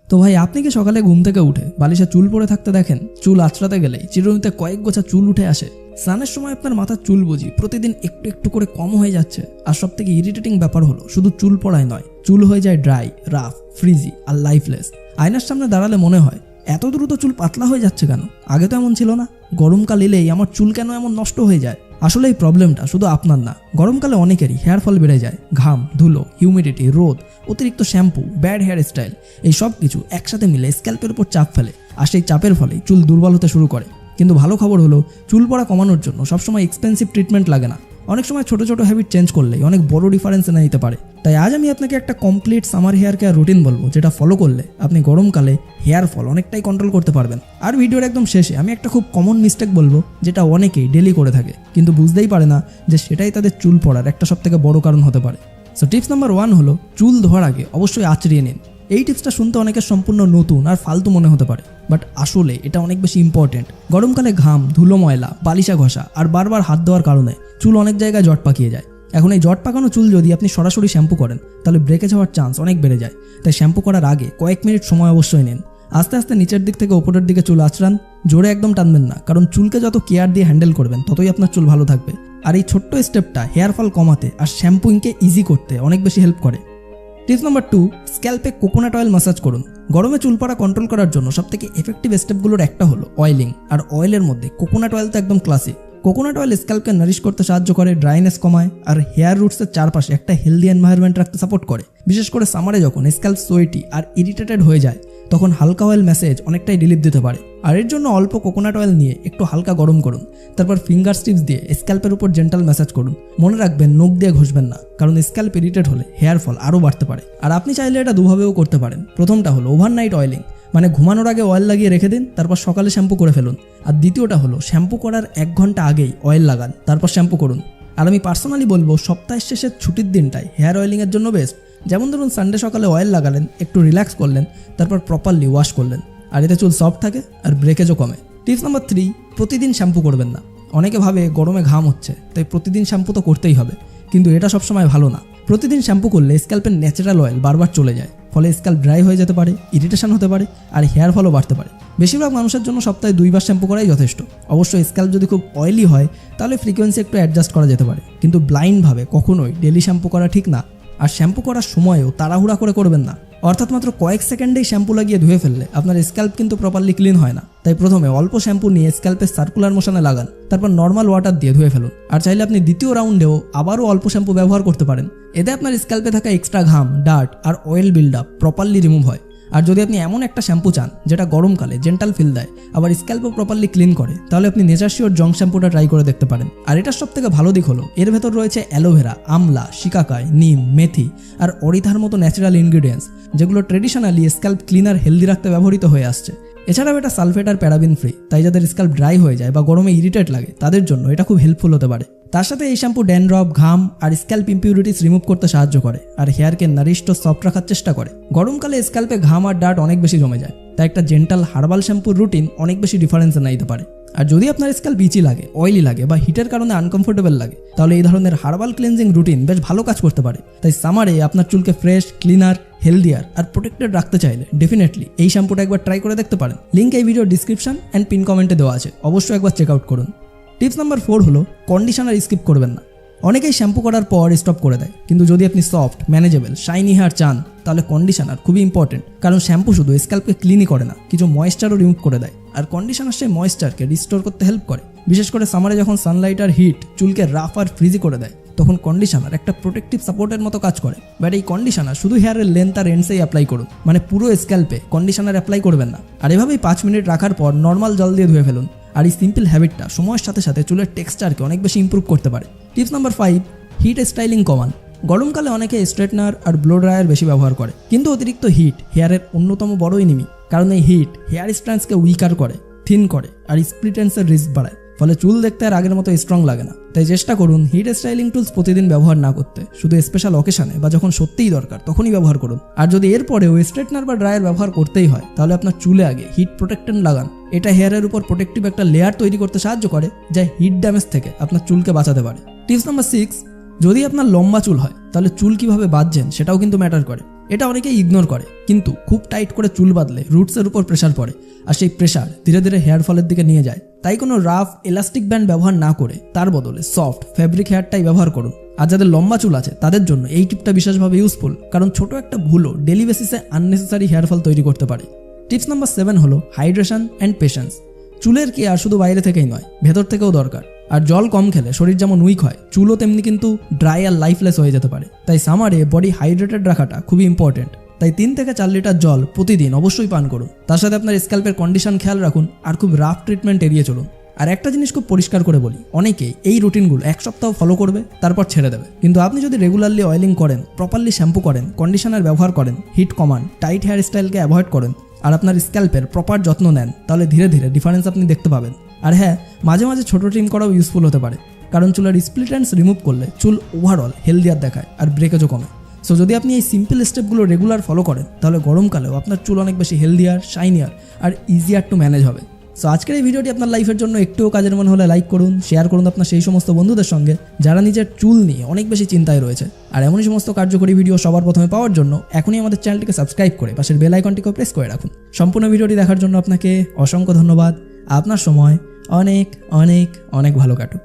তো ভাই আপনি কি সকালে ঘুম থেকে উঠে বালিশে চুল পড়ে থাকতে দেখেন? চুল আঁচড়াতে গেলেই চিরুনিতে কয়েক গোছা চুল উঠে আসে। স্নানের সময় আপনার মাথার চুল বুঝি প্রতিদিন একটু একটু করে কম হয়ে যাচ্ছে। আর সব থেকে ইরিটেটিং ব্যাপার হলো শুধু চুল পড়াই নয়, চুল হয়ে যায় ড্রাই, রাফ, ফ্রিজি আর লাইফলেস। আয়নার সামনে দাঁড়ালে মনে হয় এত দ্রুত চুল পাতলা হয়ে যাচ্ছে কেন? আগে তো এমন ছিল না। গরমকাল এলেই আমার চুল কেন এমন নষ্ট হয়ে যায়? আসলে এই প্রবলেমটা শুধু আপনার না, গরমকালে অনেকেরই হেয়ার ফল বেড়ে যায়। ঘাম, ধুলো, হিউমিডিটি, রোদ, অতিরিক্ত শ্যাম্পু, ব্যাড হেয়ার স্টাইল, এই সব কিছু একসাথে মিলে স্ক্যাল্পের উপর চাপ ফেলে। আর সেই চাপের ফলেই চুল দুর্বল হতে শুরু করে। কিন্তু ভালো খবর হলো, চুল পড়া কমানোর জন্য সবসময় এক্সপেন্সিভ ট্রিটমেন্ট লাগে না। অনেক সময় ছোট ছোট হ্যাবিট চেঞ্জ করলেই অনেক বড় ডিফারেন্স এনে দিতে পারে। তাই আজ আমি আপনাকে একটা complete summer hair care routine বলবো, যেটা ফলো করলে আপনি গরমকালে হেয়ার ফল অনেকটাই কন্ট্রোল করতে পারবেন। আর ভিডিওর একদম শেষে আমি একটা খুব কমন মিস্টেক বলবো, যেটা অনেকেই ডেলি করে থাকে কিন্তু বুঝতেই পারে না যে সেটাই তাদের চুল পড়ার একটা সবথেকে বড় কারণ হতে পারে। সো টিপস নাম্বার 1 হলো, চুল ধোয়ার আগে অবশ্যই আঁচড়িয়ে নিন। এই টিপসটা শুনতে অনেকের সম্পূর্ণ নতুন আর ফালতু মনে হতে পারে, বাট আসলে এটা অনেক বেশি ইম্পর্টেন্ট। গরমকালে ঘাম, ধুলো, ময়লা, বালিশা ঘষা আর বারবার হাত ধোয়ার কারণে চুল অনেক জায়গায় জট পাকিয়ে যায়। এখন এই জট পাকানো চুল যদি আপনি সরাসরি শ্যাম্পু করেন তাহলে ব্রেকেজ হওয়ার চান্স অনেক বেড়ে যায়। তাই শ্যাম্পু করার আগে কয়েক মিনিট সময় অবশ্যই নিন। আস্তে আস্তে নিচের দিক থেকে উপরের দিকে চুল আঁচড়ান, জোরে একদম টানবেন না, কারণ চুলকে যত কেয়ার দিয়ে হ্যান্ডেল করবেন ততই আপনার চুল ভালো থাকবে। আর এই ছোট্ট স্টেপটা হেয়ার ফল কমাতে আর শ্যাম্পুইংকে ইজি করতে অনেক বেশি হেল্প করে। টিপস নাম্বার 2, স্ক্যাল্পে কোকোনাট অয়েল ম্যাসাজ করুন। গরমে চুল পড়া কন্ট্রোল করার জন্য সবথেকে এফেক্টিভ স্টেপগুলোর একটা হলো অয়েলিং। আর অয়েলের মধ্যে কোকোনাট অয়েল তো একদম ক্লাসিক। কোকোনাট অয়েল স্ক্যাল্পকে নারিশ করতে সাহায্য করে, ড্রাইনেস কমায় আর হেয়ার রুটসের চারপাশে একটা হেলদি এনভায়রনমেন্ট রাখতে সাপোর্ট করে। বিশেষ করে সামারে যখন স্ক্যাল্প সোয়েটি আর ইরিটেটেড হয়ে যায় তখন হালকা অয়েল ম্যাসেজ অনেকটাই রিলিফ দিতে পারে। আর এর জন্য অল্প কোকোনাট অয়েল নিয়ে একটু হালকা গরম করুন, তারপর ফিঙ্গার স্ট্রিপস দিয়ে স্ক্যাল্পের উপর জেন্টাল ম্যাসাজ করুন। মনে রাখবেন, নখ দিয়ে ঘষবেন না, কারণ স্ক্যাল্প ইরিটেট হলে হেয়ার ফল আরও বাড়তে পারে। আর আপনি চাইলে এটা দুভাবেও করতে পারেন। প্রথমটা হলো ওভারনাইট অয়েলিং, মানে ঘুমানোর আগে অয়েল লাগিয়ে রেখে দিন, তারপর সকালে শ্যাম্পু করে ফেলুন। আর দ্বিতীয়টা হলো শ্যাম্পু করার 1 ঘন্টা আগেই অয়েল লাগান, তারপর শ্যাম্পু করুন। আর আমি পার্সোনালি বলবো, সপ্তাহের শেষের ছুটির দিনটাই হেয়ার অয়েলিংয়ের জন্য বেস্ট। যেমন ধরুন সানডে সকালে অয়েল লাগালেন, একটু রিল্যাক্স করলেন, তারপর প্রপারলি ওয়াশ করলেন। আর এতে চুল সফট থাকে আর ব্রেকেজও কমে। টিপস নাম্বার 3, প্রতিদিন শ্যাম্পু করবেন না। অনেকে ভাবে গরমে ঘাম হচ্ছে তাই প্রতিদিন শ্যাম্পু তো করতেই হবে, কিন্তু এটা সবসময় ভালো না। প্রতিদিন শ্যাম্পু করলে স্ক্যাল্পের ন্যাচারাল অয়েল বারবার চলে যায়, ফলে স্ক্যাল্প ড্রাই হয়ে যেতে পারে, ইরিটেশন হতে পারে আর হেয়ার ফলও বাড়তে পারে। বেশিরভাগ মানুষের জন্য সপ্তাহে 2 বার শ্যাম্পু করাই যথেষ্ট। অবশ্যই স্ক্যাল্প যদি খুব অয়েলি হয় তাহলে ফ্রিকোয়েন্সি একটু অ্যাডজাস্ট করা যেতে পারে, কিন্তু ব্লাইন্ডভাবে কখনোই ডেলি শ্যাম্পু করা ঠিক না। আর শ্যাম্পু করার সময়ও তাড়াহুড়া করে করবেন না, অর্থাৎ মাত্র কয়েক সেকেন্ডেই শ্যাম্পু লাগিয়ে ধুয়ে ফেললে আপনার স্ক্যাল্প কিন্তু প্রপারলি ক্লিন হয় না। তাই প্রথমে অল্প শ্যাম্পু নিয়ে স্ক্যাল্পের সার্কুলার মোশনে লাগান, তারপর নর্মাল ওয়াটার দিয়ে ধুয়ে ফেলুন। আর চাইলে আপনি দ্বিতীয় রাউন্ডেও আবারও অল্প শ্যাম্পু ব্যবহার করতে পারেন। এতে আপনার স্ক্যাল্পে থাকা এক্সট্রা ঘাম, ডার্ট আর oil build up properly remove হয়। আর যদি আপনি এমন একটা শ্যাম্পু চান যেটা গরমকালে জেন্টাল ফিল দেয় আবার স্ক্যাল্পও প্রপারলি ক্লিন করে, তাহলে আপনি নেচার শিওর জং শ্যাম্পুটা ট্রাই করে দেখতে পারেন। আর এটার সব থেকে ভালো দিক হলো এর ভেতর রয়েছে অ্যালোভেরা, আমলা, শিকাকাই, নিম, মেথি আর অরিথার মতো ন্যাচারাল ইনগ্রিডিয়েন্টস, যেগুলো ট্রেডিশনালি স্ক্যাল্প ক্লিনার হেলদি রাখতে ব্যবহৃত হয়ে আসছে। এছাড়াও এটা সালফেট আর প্যারাবিন ফ্রি, তাই যাদের স্ক্যাল্প ড্রাই হয়ে যায় বা গরমে ইরিটেট লাগে তাদের জন্য এটা খুব হেল্পফুল হতে পারে। তার সাথে এই শ্যাম্পু ড্যান্ড্রফ, ঘাম আর স্ক্যাল্প ইম্পিউরিটিস রিমুভ করতে সাহায্য করে আর হেয়ারকে নারিশড ও সফট রাখার চেষ্টা করে। গরমকালে স্ক্যাল্পে ঘাম আর ডার্ট অনেক বেশি জমে যায়, তাই একটা জেন্টাল হার্বাল শ্যাম্পুর রুটিন অনেক বেশি ডিফারেন্স এনে দিতে পারে। আর যদি আপনার স্ক্যাল্প ইচি লাগে, অয়েলি লাগে বা হিটের কারণে আনকমফোর্টেবল লাগে, তাহলে এই ধরনের হার্বাল ক্লিনজিং রুটিন বেশ ভালো কাজ করতে পারে। তাই সামারে আপনার চুলকে ফ্রেশ, ক্লিনার, হেলদিয়ার আর প্রোটেক্টেড রাখতে চাইলে ডেফিনেটলি এই শ্যাম্পুটা একবার ট্রাই করে দেখতে পারেন। লিঙ্ক এই ভিডিও ডিসক্রিপশন অ্যান্ড পিন কমেন্টে দেওয়া আছে, অবশ্যই একবার চেক আউট করুন। টিপস নাম্বার 4 হলো, কন্ডিশনার স্কিপ করবেন না। অনেকেই শ্যাম্পু করার পর স্টপ করে দেয়, কিন্তু যদি আপনি সফট, ম্যানেজেবল, শাইনি হেয়ার চান তাহলে কন্ডিশনার খুবই ইম্পর্টেন্ট। কারণ শ্যাম্পু শুধু স্ক্যাল্পকে ক্লিনই করে না, কিছু ময়েশ্চারও রিমুভ করে দেয়। আর কন্ডিশনার সেই ময়েশ্চারকে রিস্টোর করতে হেল্প করে। বিশেষ করে সামারে যখন সানলাইট আর হিট চুলকে রাফ আর ফ্রিজি করে দেয়, তখন কন্ডিশনার একটা প্রোটেক্টিভ সাপোর্টের মতো কাজ করে। বাট এই কন্ডিশনার শুধু হেয়ারের লেন্থ আর এন্ডসেই অ্যাপ্লাই করুন, মানে পুরো স্ক্যাল্পে কন্ডিশনার অ্যাপ্লাই করবেন না। আর এভাবেই 5 মিনিট রাখার পর নর্মাল জল দিয়ে ধুয়ে ফেলুন। আর এই সিম্পল হ্যাবিটটা সময়ের সাথে সাথে চুলের টেক্সচারকে অনেক বেশি ইম্প্রুভ করতে পারে। টিপস নাম্বার 5, হিট স্টাইলিং কমান। গরমকালে অনেকে স্ট্রেটনার আর ব্লো ড্রায়ার বেশি ব্যবহার করে, কিন্তু অতিরিক্ত হিট হেয়ারের অন্যতম বড় এনিমি। কারণ এই হিট হেয়ার স্ট্র্যান্ডসকে উইকার করে, থিন করে আর স্প্লিট এন্ডসের রিস্ক বাড়ায়, ফলে চুল দেখতে আর আগের মতো স্ট্রং লাগে না। তাই চেষ্টা করুন হিট স্টাইলিং টুলস প্রতিদিন ব্যবহার না করতে, শুধু স্পেশাল অকেশনে বা যখন সত্যিই দরকার তখনই ব্যবহার করুন। আর যদি এরপরেও স্ট্রেটনার বা ড্রায়ার ব্যবহার করতেই হয় তাহলে আপনার চুলে আগে হিট প্রোটেক্টেন্ট লাগান। এটা হেয়ারের উপর প্রোটেক্টিভ একটা লেয়ার তৈরি করতে সাহায্য করে, যা হিট ড্যামেজ থেকে আপনার চুলকে বাঁচাতে পারে। টিপস নাম্বার 6, যদি আপনার লম্বা চুল হয় তাহলে চুল কিভাবে বাঁধছেন সেটাও কিন্তু ম্যাটার করে। এটা অনেকেই ইগনোর করে, কিন্তু খুব টাইট করে চুল বাঁধলে রুটসের উপর প্রেশার পড়ে, আর সেই প্রেশার ধীরে ধীরে হেয়ার ফলের দিকে নিয়ে যায়। তাই কোনো রাফ ইলাস্টিক ব্যান্ড ব্যবহার না করে তার বদলে সফট ফ্যাব্রিক হেয়ার টাই ব্যবহার করুন। আর যাদের লম্বা চুল আছে তাদের জন্য এই টিপটা বিশেষভাবে ইউজফুল, কারণ ছোট একটা ভুলও ডেলি বেসিসে আননেসেসারি হেয়ার ফল তৈরি করতে পারে। টিপস নাম্বার 7 হলো হাইড্রেশন অ্যান্ড পেশেন্স। চুলের কেয়ার শুধু বাইরে থেকেই নয়, ভেতর থেকেও দরকার। আর জল কম খেলে শরীর যেমন উইক হয়, চুলও তেমনি কিন্তু ড্রাই আর লাইফলেস হয়ে যেতে পারে। তাই সামারে বডি হাইড্রেটেড রাখাটা খুবই ইম্পর্টেন্ট। তাই 3 থেকে 4 লিটার জল প্রতিদিন অবশ্যই পান করুন। তার সাথে আপনার স্ক্যাল্পের কন্ডিশন খেয়াল রাখুন, আর খুব রাফ ট্রিটমেন্ট এড়িয়ে চলুন। আর একটা জিনিস খুব পরিষ্কার করে বলি, অনেকেই এই রুটিনগুলো 1 সপ্তাহ ফলো করবে, তারপর ছেড়ে দেবে। কিন্তু আপনি যদি রেগুলারলি অয়েলিং করেন, প্রপারলি শ্যাম্পু করেন, কন্ডিশনার ব্যবহার করেন, হিট কমান, টাইট হেয়ার স্টাইলকে অ্যাভয়েড করেন, আর আপনার স্ক্যাল্পের প্রপার যত্ন নেন, তাহলে ধীরে ধীরে ডিফারেন্স আপনি দেখতে পাবেন। আর হ্যাঁ, মাঝে মাঝে ছোটো ট্রিম করাও ইউজফুল হতে পারে, কারণ চুলের স্প্লিট এন্ডস রিমুভ করলে চুল ওভারঅল হেলদিয়ার দেখায় আর ব্রেকেজও কমে। সো যদি আপনি এই সিম্পল স্টেপগুলো রেগুলার ফলো করেন, তাহলে গরমকালেও আপনার চুল অনেক বেশি হেলদিয়ার, শাইনিয়ার আর ইজিয়ার টু ম্যানেজ হবে। সো আজকের এই ভিডিওটি আপনার লাইফের জন্য একটুও কাজের মনে হলে লাইক করুন, শেয়ার করুন আপনার সেই সমস্ত বন্ধুদের সঙ্গে যারা নিজের চুল নিয়ে অনেক বেশি চিন্তায় রয়েছে। আর এমনই সমস্ত কার্যকরী ভিডিও সবার প্রথমে পাওয়ার জন্য এখনই আমাদের চ্যানেলটিকে সাবস্ক্রাইব করে পাশের বেল আইকনটিকেও প্রেস করে রাখুন। সম্পূর্ণ ভিডিওটি দেখার জন্য আপনাকে অসংখ্য ধন্যবাদ। আপনার সময় অনেক অনেক অনেক ভালো কাটুক।